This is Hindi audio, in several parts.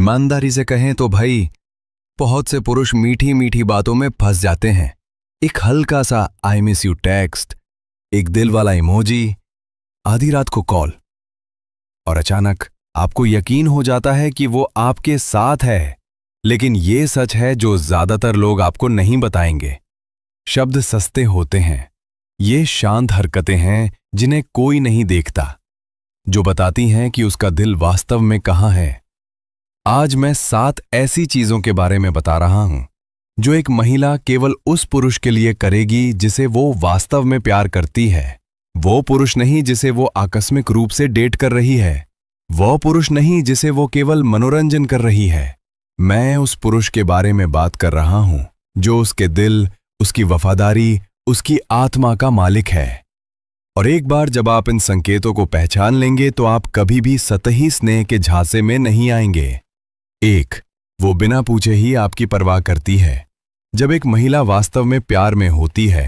ईमानदारी से कहें तो भाई, बहुत से पुरुष मीठी मीठी बातों में फंस जाते हैं। एक हल्का सा आई मिस यू टेक्स्ट, एक दिल वाला इमोजी, आधी रात को कॉल, और अचानक आपको यकीन हो जाता है कि वो आपके साथ है। लेकिन ये सच है जो ज्यादातर लोग आपको नहीं बताएंगे। शब्द सस्ते होते हैं, ये शांत हरकतें हैं जिन्हें कोई नहीं देखता, जो बताती हैं कि उसका दिल वास्तव में कहाँ है। आज मैं 7 ऐसी चीजों के बारे में बता रहा हूं जो एक महिला केवल उस पुरुष के लिए करेगी जिसे वो वास्तव में प्यार करती है। वो पुरुष नहीं जिसे वो आकस्मिक रूप से डेट कर रही है, वो पुरुष नहीं जिसे वो केवल मनोरंजन कर रही है। मैं उस पुरुष के बारे में बात कर रहा हूं जो उसके दिल, उसकी वफादारी, उसकी आत्मा का मालिक है। और एक बार जब आप इन संकेतों को पहचान लेंगे तो आप कभी भी सतही स्नेह के झांसे में नहीं आएंगे। 1, वो बिना पूछे ही आपकी परवाह करती है। जब एक महिला वास्तव में प्यार में होती है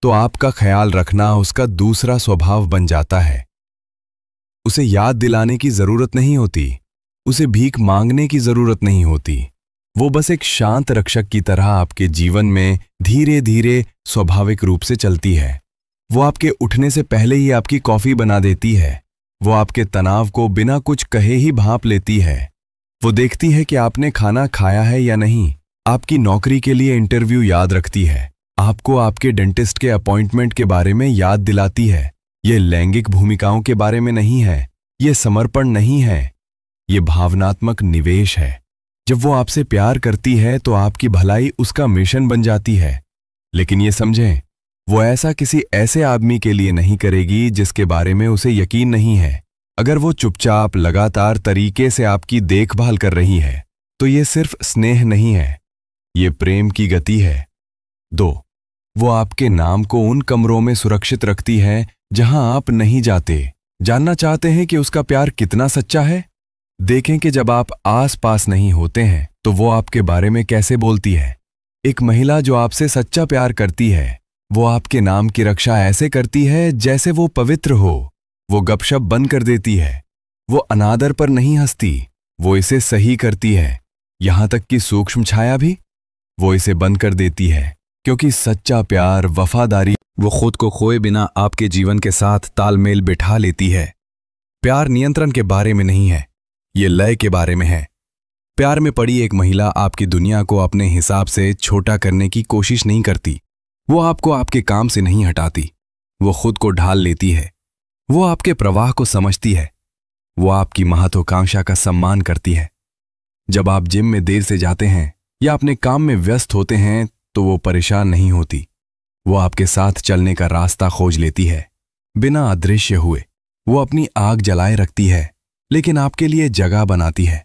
तो आपका ख्याल रखना उसका दूसरा स्वभाव बन जाता है। उसे याद दिलाने की जरूरत नहीं होती, उसे भीख मांगने की जरूरत नहीं होती। वो बस एक शांत रक्षक की तरह आपके जीवन में धीरे धीरे स्वाभाविक रूप से चलती है। वो आपके उठने से पहले ही आपकी कॉफी बना देती है। वो आपके तनाव को बिना कुछ कहे ही भांप लेती है। वो देखती है कि आपने खाना खाया है या नहीं, आपकी नौकरी के लिए इंटरव्यू याद रखती है, आपको आपके डेंटिस्ट के अपॉइंटमेंट के बारे में याद दिलाती है। ये लैंगिक भूमिकाओं के बारे में नहीं है, ये समर्पण नहीं है, ये भावनात्मक निवेश है। जब वो आपसे प्यार करती है तो आपकी भलाई उसका मिशन बन जाती है। लेकिन ये समझें, वो ऐसा किसी ऐसे आदमी के लिए नहीं करेगी जिसके बारे में उसे यकीन नहीं है। अगर वो चुपचाप लगातार तरीके से आपकी देखभाल कर रही है तो ये सिर्फ स्नेह नहीं है, ये प्रेम की गति है। 2, वो आपके नाम को उन कमरों में सुरक्षित रखती है जहां आप नहीं जाते। जानना चाहते हैं कि उसका प्यार कितना सच्चा है? देखें कि जब आप आस पास नहीं होते हैं तो वो आपके बारे में कैसे बोलती है। एक महिला जो आपसे सच्चा प्यार करती है वो आपके नाम की रक्षा ऐसे करती है जैसे वो पवित्र हो। वो गपशप बंद कर देती है, वो अनादर पर नहीं हंसती, वो इसे सही करती है। यहां तक कि सूक्ष्म छाया भी वो इसे बंद कर देती है, क्योंकि सच्चा प्यार, वफादारी, वो खुद को खोए बिना आपके जीवन के साथ तालमेल बिठा लेती है। प्यार नियंत्रण के बारे में नहीं है, ये लय के बारे में है। प्यार में पड़ी एक महिला आपकी दुनिया को अपने हिसाब से छोटा करने की कोशिश नहीं करती। वो आपको आपके काम से नहीं हटाती, वो खुद को ढाल लेती है। वो आपके प्रवाह को समझती है, वो आपकी महत्वाकांक्षा का सम्मान करती है। जब आप जिम में देर से जाते हैं या अपने काम में व्यस्त होते हैं तो वो परेशान नहीं होती। वो आपके साथ चलने का रास्ता खोज लेती है, बिना अदृश्य हुए। वो अपनी आग जलाए रखती है, लेकिन आपके लिए जगह बनाती है।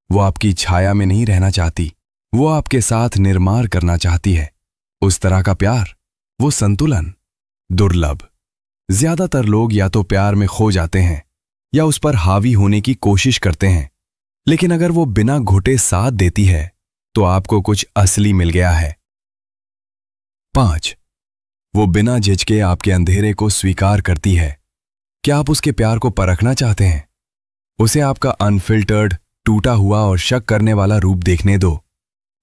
वो आपकी छाया में नहीं रहना चाहती, वो आपके साथ निर्माण करना चाहती है। उस तरह का प्यार, वो संतुलन, दुर्लभ। ज्यादातर लोग या तो प्यार में खो जाते हैं या उस पर हावी होने की कोशिश करते हैं। लेकिन अगर वो बिना घुटे साथ देती है तो आपको कुछ असली मिल गया है। 5, वो बिना झिझके आपके अंधेरे को स्वीकार करती है। क्या आप उसके प्यार को परखना चाहते हैं? उसे आपका अनफिल्टर्ड, टूटा हुआ और शक करने वाला रूप देखने दो,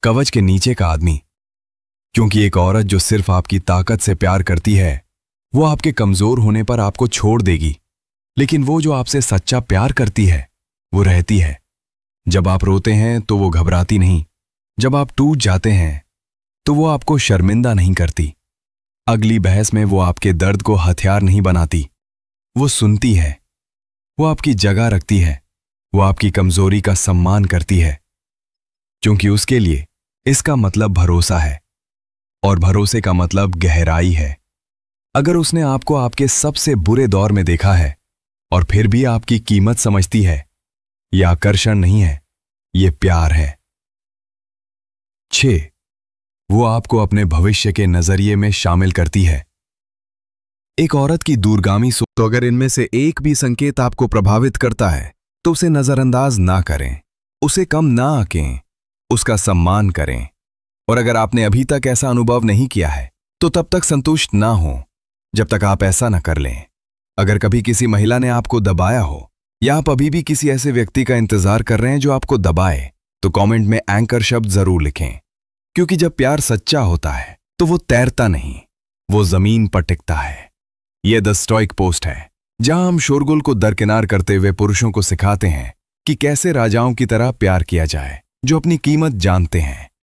कवच के नीचे का आदमी। क्योंकि एक औरत जो सिर्फ आपकी ताकत से प्यार करती है वो आपके कमजोर होने पर आपको छोड़ देगी। लेकिन वो जो आपसे सच्चा प्यार करती है वो रहती है। जब आप रोते हैं तो वो घबराती नहीं, जब आप टूट जाते हैं तो वो आपको शर्मिंदा नहीं करती। अगली बहस में वो आपके दर्द को हथियार नहीं बनाती, वो सुनती है, वो आपकी जगह रखती है, वो आपकी कमजोरी का सम्मान करती है। क्योंकि उसके लिए इसका मतलब भरोसा है, और भरोसे का मतलब गहराई है। अगर उसने आपको आपके सबसे बुरे दौर में देखा है और फिर भी आपकी कीमत समझती है, यह आकर्षण नहीं है, यह प्यार है। 6, वो आपको अपने भविष्य के नजरिए में शामिल करती है। एक औरत की दूरगामी सोच, तो अगर इनमें से एक भी संकेत आपको प्रभावित करता है तो उसे नजरअंदाज ना करें, उसे कम ना आंकें, उसका सम्मान करें। और अगर आपने अभी तक ऐसा अनुभव नहीं किया है तो तब तक संतुष्ट ना हो जब तक आप ऐसा न कर लें। अगर कभी किसी महिला ने आपको दबाया हो या आप अभी भी किसी ऐसे व्यक्ति का इंतजार कर रहे हैं जो आपको दबाए, तो कमेंट में एंकर शब्द जरूर लिखें, क्योंकि जब प्यार सच्चा होता है तो वो तैरता नहीं, वो जमीन पर टिकता है। यह द स्टोइक पोस्ट है, जहां हम शोरगुल को दरकिनार करते हुए पुरुषों को सिखाते हैं कि कैसे राजाओं की तरह प्यार किया जाए, जो अपनी कीमत जानते हैं।